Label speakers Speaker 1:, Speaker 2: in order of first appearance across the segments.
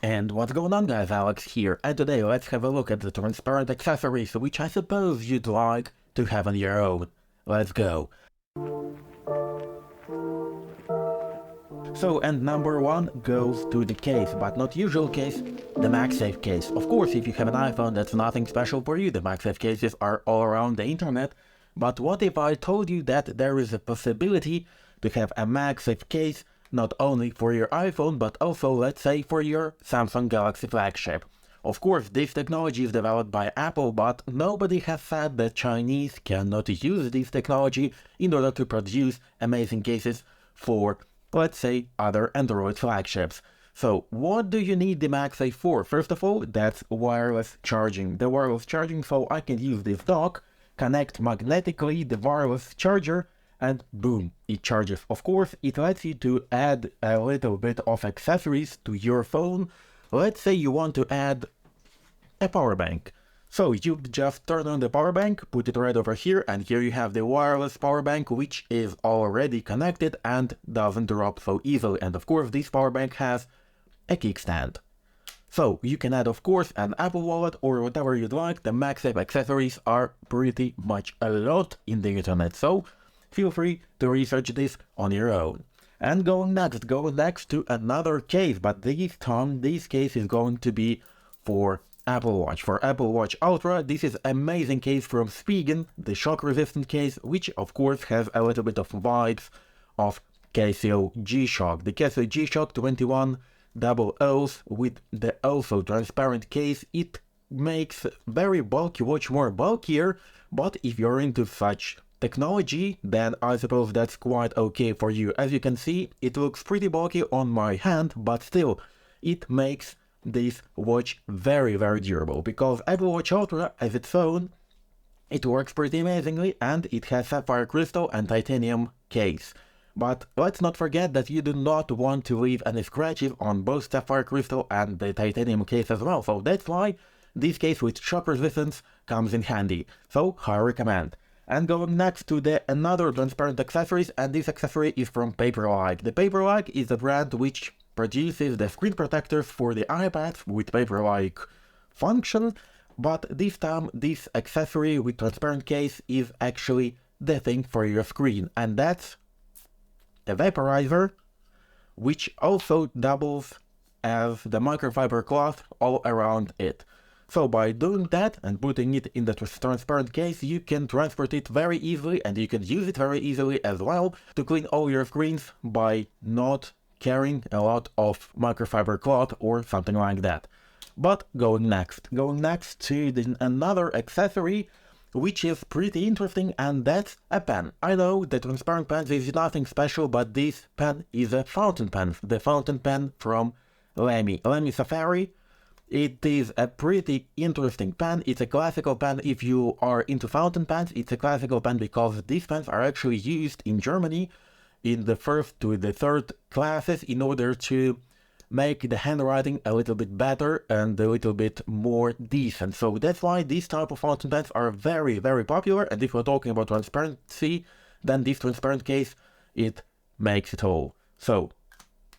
Speaker 1: And what's going on, guys? Alex here, and today let's have a look at the transparent accessories which I suppose you'd like to have on your own. Let's go. So, and number one goes to the case, but not usual case, the MagSafe case. Of course, if you have an iPhone, that's nothing special for you. The MagSafe cases are all around the internet. But what if I told you that there is a possibility to have a MagSafe case not only for your iPhone, but also, let's say, for your Samsung Galaxy flagship? Of course, this technology is developed by Apple, but nobody has said that Chinese cannot use this technology in order to produce amazing cases for, let's say, other Android flagships. So what do you need the MagSafe for? First of all, that's wireless charging. The wireless charging, so I can use this dock, connect magnetically the wireless charger, and boom, it charges. Of course, it lets you to add a little bit of accessories to your phone. Let's say you want to add a power bank. So you just turn on the power bank, put it right over here, and here you have the wireless power bank, which is already connected and doesn't drop so easily. And of course, this power bank has a kickstand. So you can add, of course, an Apple Wallet or whatever you'd like. The MagSafe accessories are pretty much a lot in the internet, so feel free to research this on your own. And going next to another case, but this time this case is going to be for Apple Watch. For Apple Watch Ultra, this is amazing case from Spigen, the shock-resistant case, which of course has a little bit of vibes of Casio G-Shock. The Casio G-Shock 2100s with the also transparent case, it makes very bulky watch more bulkier, but if you're into such technology, then I suppose that's quite okay for you. As you can see, it looks pretty bulky on my hand, but still, it makes this watch very durable, because Apple Watch Ultra as its own, it works pretty amazingly, and it has sapphire crystal and titanium case. But let's not forget that you do not want to leave any scratches on both sapphire crystal and the titanium case as well, so that's why this case with shock resistance comes in handy, so I recommend. And going next to the another transparent accessories, and this accessory is from Paperlike. The Paperlike is a brand which produces the screen protectors for the iPads with Paperlike function, but this time this accessory with transparent case is actually the thing for your screen, and that's the vaporizer, which also doubles as the microfiber cloth all around it. So by doing that and putting it in the transparent case, you can transport it very easily, and you can use it very easily as well to clean all your screens by not carrying a lot of microfiber cloth or something like that. But going next to another accessory which is pretty interesting, and that's a pen. I know the transparent pen is nothing special, but this pen is a fountain pen, the fountain pen from Lamy Safari. It is a pretty interesting pen. It's a classical pen. If you are into fountain pens, it's a classical pen because these pens are actually used in Germany in the first to the third classes in order to make the handwriting a little bit better and a little bit more decent. So that's why these type of fountain pens are very popular, and if we're talking about transparency, then this transparent case, it makes it all. So,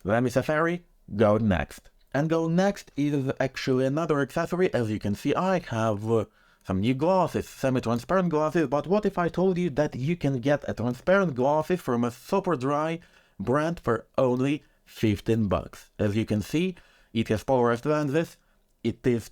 Speaker 1: Lamy Safari, go next. And going next is actually another accessory. As you can see, I have some new glasses, semi-transparent glasses, but what if I told you that you can get a transparent glasses from a super dry brand for only 15 bucks. As you can see, it has polarized lenses, it has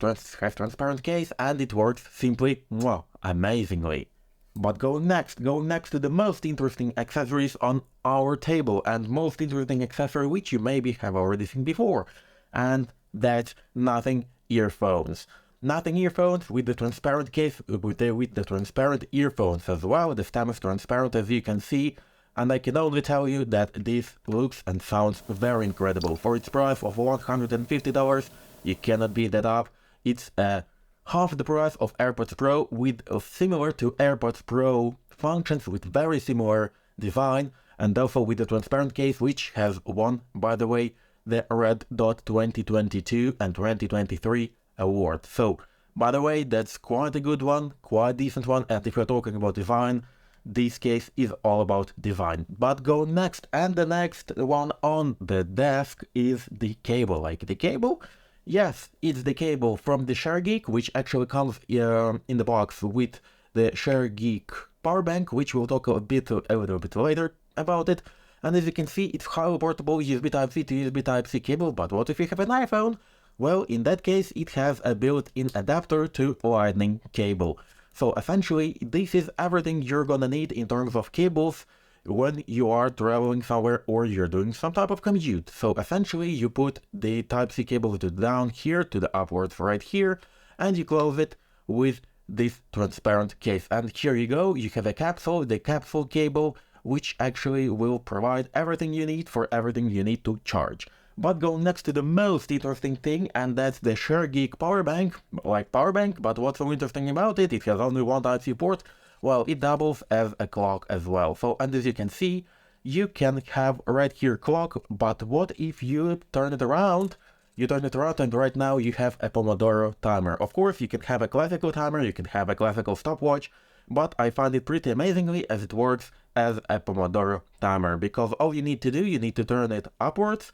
Speaker 1: transparent case, and it works simply, well, amazingly. But going next to the most interesting accessories on our table, and most interesting accessory which you maybe have already seen before, and that's Nothing earphones. Nothing earphones with the transparent case, with the transparent earphones as well. The stem is transparent, as you can see, and I can only tell you that this looks and sounds very incredible. For its price of $150, you cannot beat that up. It's half the price of AirPods Pro, with similar to AirPods Pro functions, with very similar design, and also with the transparent case, which has won, by the way, the Red Dot 2022 and 2023 award. So, by the way, that's quite a good one, quite decent one, and if you're talking about design, this case is all about design. But go next, and the next one on the desk is the cable. Like, the cable Yes, it's the cable from the Shur Geek, which actually comes in the box with the Shur Geek power bank, which we'll talk a little bit later about it. And as you can see, it's highly portable USB Type-C to USB Type-C cable, but what if you have an iPhone? Well, in that case, it has a built-in adapter to Lightning cable. So essentially, this is everything you're gonna need in terms of cables when you are traveling somewhere or you're doing some type of commute. So essentially, you put the Type-C cable to down here, to the upwards right here, and you close it with this transparent case. And here you go, you have a capsule, the capsule cable, which actually will provide everything you need for everything you need to charge. But go next to the most interesting thing, and that's the Shur Geek power bank. Like power bank, but what's so interesting about it? It has only one Type-C port. Well, it doubles as a clock as well. So, and as you can see, you can have right here clock, but what if you turn it around? You turn it around and right now you have a Pomodoro timer. Of course, you can have a classical timer, you can have a classical stopwatch, but I find it pretty amazingly as it works as a Pomodoro timer, because all you need to do, you need to turn it upwards,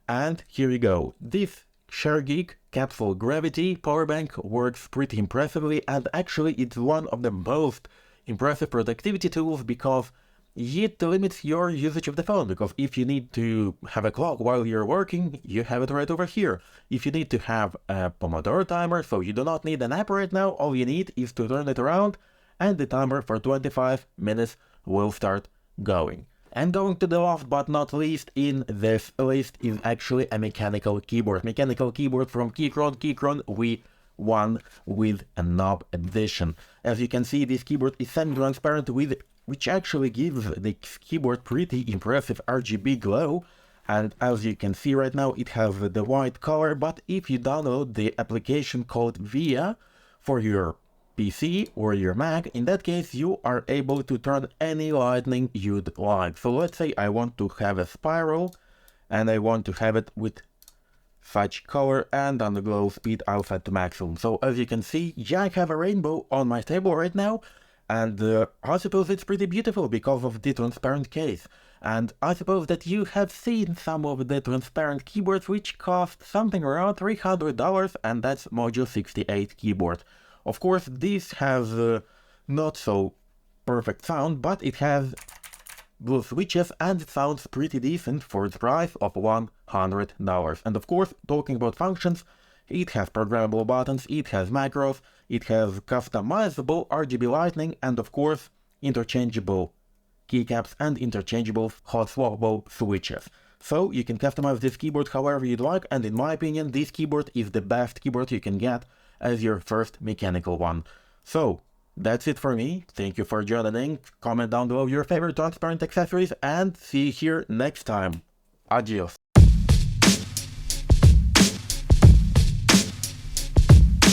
Speaker 1: and here you go. This Shur Geek Capsule Gravity power bank works pretty impressively, and actually it's one of the most impressive productivity tools because it limits your usage of the phone, because if you need to have a clock while you're working, you have it right over here. If you need to have a Pomodoro timer, so you do not need an app right now, all you need is to turn it around and the timer for 25 minutes will start going. And going to the last but not least in this list is actually a mechanical keyboard. Mechanical keyboard from Keychron. Keychron V1 with a knob edition. As you can see, this keyboard is semi-transparent which actually gives the keyboard pretty impressive RGB glow. And as you can see right now, it has the white color, but if you download the application called VIA for your PC or your Mac, in that case you are able to turn any lightning you'd like. So let's say I want to have a spiral and I want to have it with such color, and on the glow speed I'll set to maximum. So as you can see, yeah, I have a rainbow on my table right now, and I suppose it's pretty beautiful because of the transparent case. And I suppose that you have seen some of the transparent keyboards which cost something around $300, and that's Mojo 68 keyboard. Of course, this has not so perfect sound, but it has blue switches and it sounds pretty decent for the price of $100. And of course, talking about functions, it has programmable buttons, it has macros, it has customizable RGB lighting, and of course, interchangeable keycaps and interchangeable hot swappable switches. So you can customize this keyboard however you'd like, and in my opinion, this keyboard is the best keyboard you can get as your first mechanical one. So that's it for me. Thank you for joining. Comment down below your favorite transparent accessories, and see you here next time. Adios.